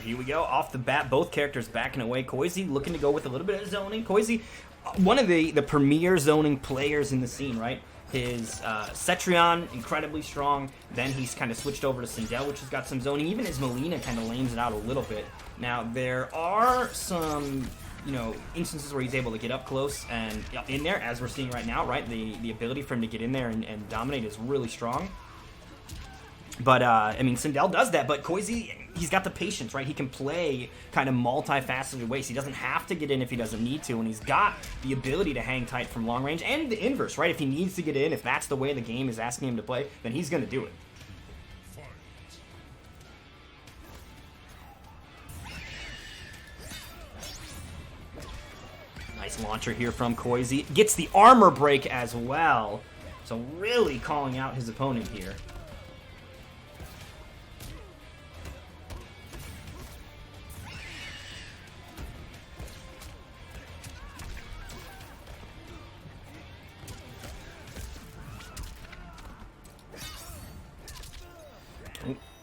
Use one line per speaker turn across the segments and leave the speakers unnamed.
here we go. Off the bat, both characters backing away. Koisy looking to go with a little bit of zoning. Koisy, one of the premier zoning players in the scene, right? His Cetrion, incredibly strong. Then he's kind of switched over to Sindel, which has got some zoning. Even his Melina kind of lanes it out a little bit. Now, there are some, instances where he's able to get up close and in there, as we're seeing right now, right? The ability for him to get in there and dominate is really strong. But, Sindel does that, but Koisy, he's got the patience, right? He can play kind of multifaceted ways. He doesn't have to get in if he doesn't need to, and he's got the ability to hang tight from long range, and the inverse, right? If he needs to get in, if that's the way the game is asking him to play, then he's going to do it. Nice launcher here from Koisy. Gets the armor break as well, so really calling out his opponent here.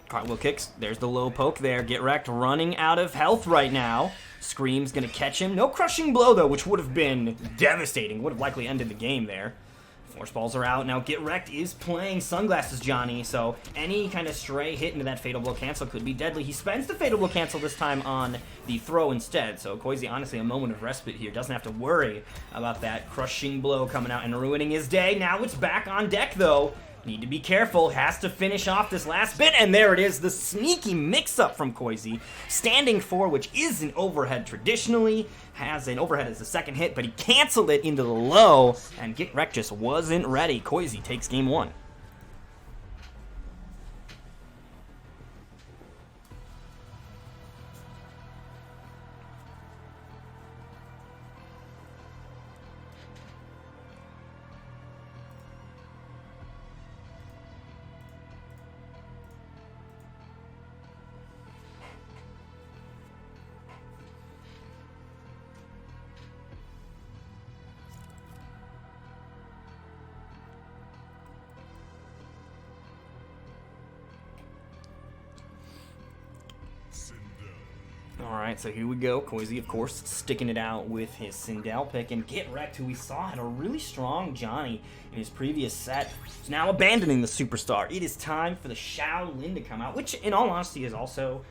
Cartwheel kicks. There's the low poke there. Getreked running out of health right now. Scream's going to catch him. No crushing blow, though, which would have been devastating. Would have likely ended the game there. Force balls are out. Now, Getreked is playing Sunglasses Johnny, so any kind of stray hit into that Fatal Blow cancel could be deadly. He spends the Fatal Blow cancel this time on the throw instead, so Koisy, honestly, a moment of respite here. Doesn't have to worry about that crushing blow coming out and ruining his day. Now it's back on deck, though. Need to be careful, has to finish off this last bit, and there it is, the sneaky mix-up from Koisy. Standing 4, which is an overhead traditionally, has an overhead as the second hit, but he canceled it into the low, and Getreked just wasn't ready. Koisy takes game 1. Alright, so here we go. Koisy, of course, sticking it out with his Sindel pick. And Getreked, who we saw had a really strong Johnny in his previous set, is now abandoning the superstar. It is time for the Shaolin to come out, which, in all honesty, is also...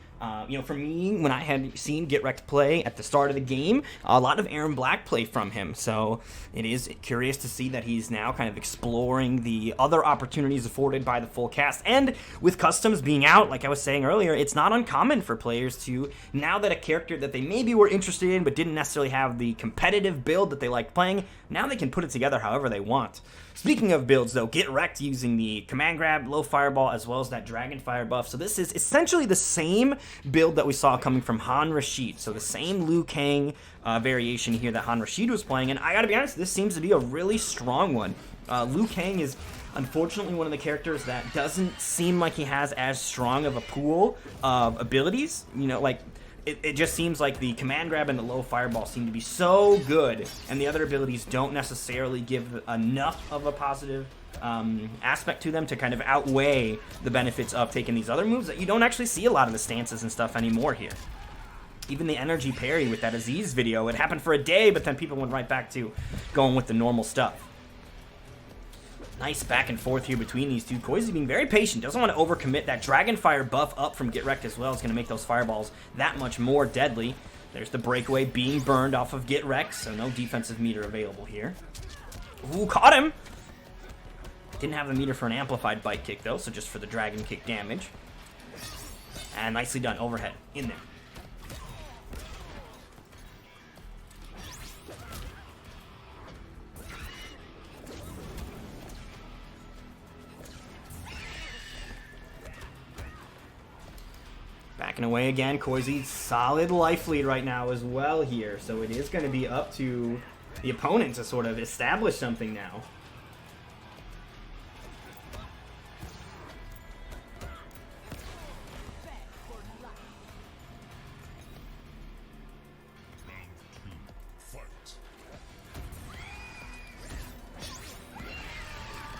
for me, when I had seen Getreked play at the start of the game, a lot of Aaron Black play from him. So it is curious to see that he's now kind of exploring the other opportunities afforded by the full cast. And with customs being out, like I was saying earlier, it's not uncommon for players to, now that a character that they maybe were interested in but didn't necessarily have the competitive build that they liked playing, now they can put it together however they want. Speaking of builds, though, Getreked using the Command Grab, Low Fireball, as well as that Dragon Fire buff. So this is essentially the same build that we saw coming from Han Rashid. So the same Liu Kang variation here that Han Rashid was playing. And I gotta be honest, this seems to be a really strong one. Liu Kang is unfortunately one of the characters that doesn't seem like he has as strong of a pool of abilities. It just seems like the Command Grab and the Low Fireball seem to be so good, and the other abilities don't necessarily give enough of a positive aspect to them to kind of outweigh the benefits of taking these other moves that you don't actually see a lot of the stances and stuff anymore here. Even the energy parry with that Aziz video, it happened for a day, but then people went right back to going with the normal stuff. Nice back and forth here between these two. Koisy being very patient, doesn't want to overcommit. That Dragon Fire buff up from Getreked as well is going to make those fireballs that much more deadly. There's the breakaway being burned off of Getreked, so no defensive meter available here. Ooh, caught him! Didn't have the meter for an amplified bite kick though, so just for the dragon kick damage. And nicely done, overhead, in there. Backing away again. Koisy, solid life lead right now as well here. So it is going to be up to the opponent to sort of establish something now.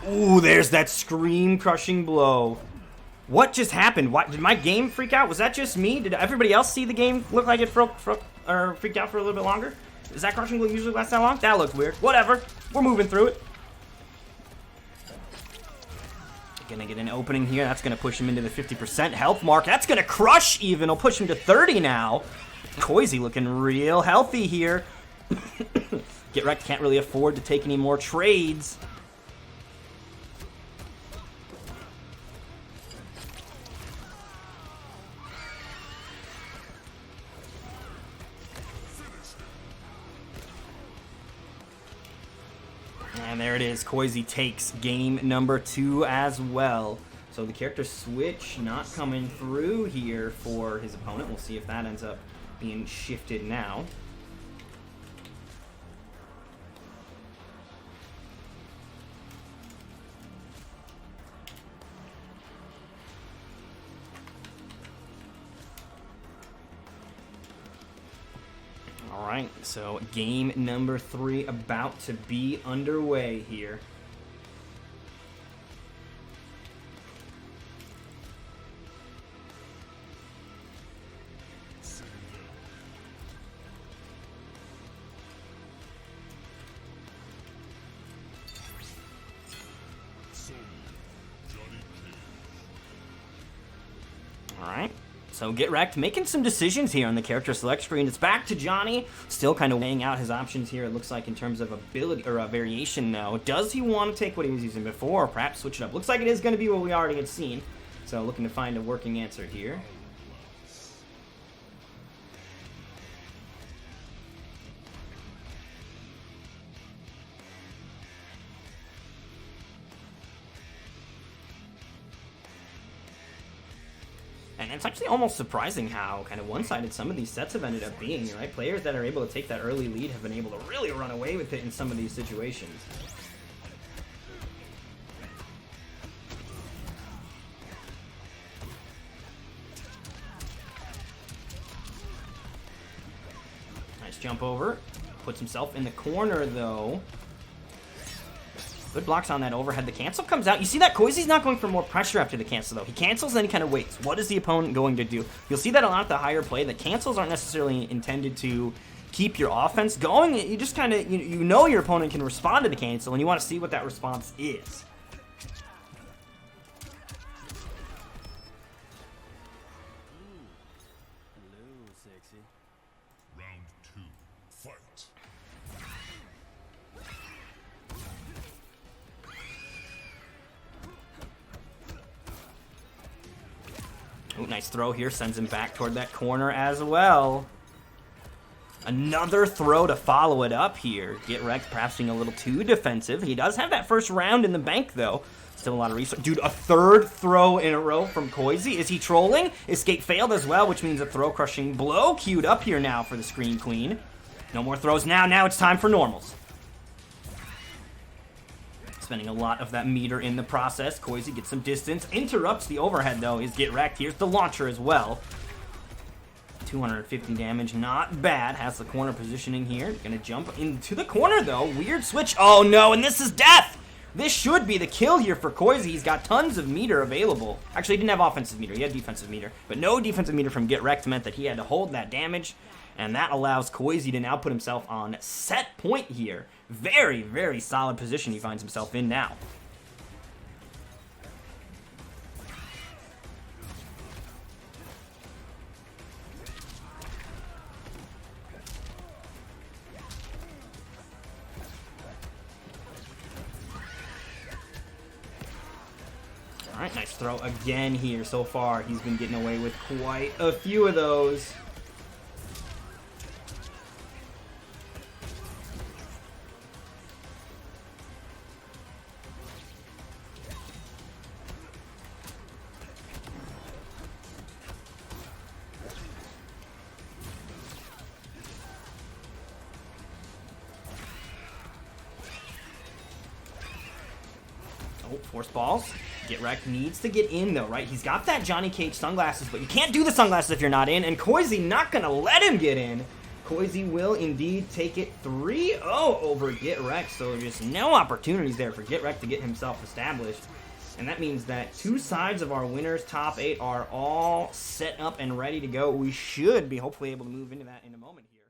Ooh, there's that scream crushing blow. What just happened? What, did my game freak out? Was that just me? Did everybody else see the game look like it freaked out for a little bit longer? Does that crushing blow usually last that long? That looked weird. Whatever. We're moving through it. Gonna get an opening here. That's gonna push him into the 50% health mark. That's gonna crush even. It'll push him to 30 now. Koisy looking real healthy here. Getreked can't really afford to take any more trades. And there it is. Koisy takes game number 2 as well. So the character switch not coming through here for his opponent. We'll see if that ends up being shifted now. All right, so game number 3 about to be underway here. All right. So Getreked making some decisions here on the character select screen. It's back to Johnny, still kind of weighing out his options here, it looks like, in terms of ability or a variation now. Does he want to take what he was using before, or perhaps switch it up? Looks like it is going to be what we already had seen. So looking to find a working answer here. And it's actually almost surprising how kind of one-sided some of these sets have ended up being, right? Players that are able to take that early lead have been able to really run away with it in some of these situations. Nice jump over. Puts himself in the corner, though. Good blocks on that overhead. The cancel comes out. You see that Koisy's not going for more pressure after the cancel, though. He cancels, then he kind of waits. What is the opponent going to do? You'll see that a lot at the higher play. The cancels aren't necessarily intended to keep your offense going. You just kind of, you know your opponent can respond to the cancel, and you want to see what that response is.
Hello, sexy.
Round 2, fight.
Oh, nice throw here. Sends him back toward that corner as well. Another throw to follow it up here. Getreked perhaps being a little too defensive. He does have that first round in the bank, though. Still a lot of resources. Dude, a third throw in a row from Koisy. Is he trolling? Escape failed as well, which means a throw-crushing blow queued up here now for the Screen Queen. No more throws now. Now it's time for normals. Spending a lot of that meter in the process. Koisy gets some distance. Interrupts the overhead, though, is Getreked. Here's the launcher as well. 250 damage, not bad. Has the corner positioning here. Gonna jump into the corner, though. Weird switch. Oh, no, and this is death! This should be the kill here for Koisy. He's got tons of meter available. Actually, he didn't have offensive meter. He had defensive meter. But no defensive meter from Getreked meant that he had to hold that damage. And that allows Koisy to now put himself on set point here. Very, very solid position he finds himself in now. All right, nice throw again here so far. He's been getting away with quite a few of those. Oh, force balls. Getreked needs to get in, though, right? He's got that Johnny Cage sunglasses, but you can't do the sunglasses if you're not in, and Koisy not going to let him get in. Koisy will indeed take it 3-0 over Getreked, so just no opportunities there for Getreked to get himself established. And that means that 2 sides of our winners' top 8 are all set up and ready to go. We should be hopefully able to move into that in a moment here.